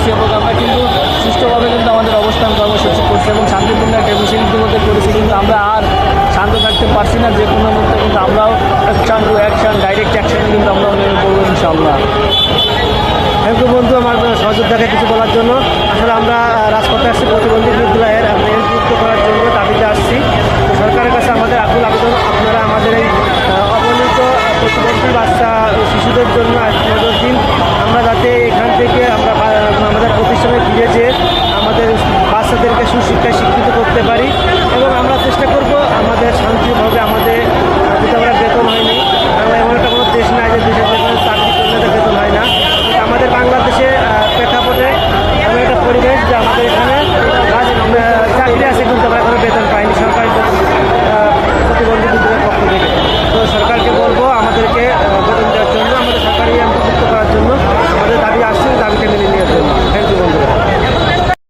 করছি এবং আমরা কিন্তু সুষ্ঠুভাবে কিন্তু আমাদের অবস্থান কর্মসূচি করছি এবং শান্তিপূর্ণ একটা মিছিল ইতিমধ্যে করেছি, কিন্তু আমরা আর শান্ত থাকতে পারছি না। যে কোনো মুহূর্তে কিন্তু আমরাও অ্যাকশন ডাইরেক্ট অ্যাকশন কিন্তু আমরা নেমে পড়বো ইনশাআল্লাহ। থ্যাংক ইউ বন্ধু আমার সহযোগিতাকে কিছু বলার জন্য। আসলে আমরা রাজপথে আসছি প্রতিবন্ধী বিদ্যালয়ের যুক্ত করার জন্য দাবিতে আসছি। সরকারের কাছে আমাদের আকুল আবেদন, আপনারা আমাদের এই অবহেলিত প্রতিবন্ধী বাচ্চা শিশুদের জন্য নজর দিন। আমরা যাতে এখান থেকে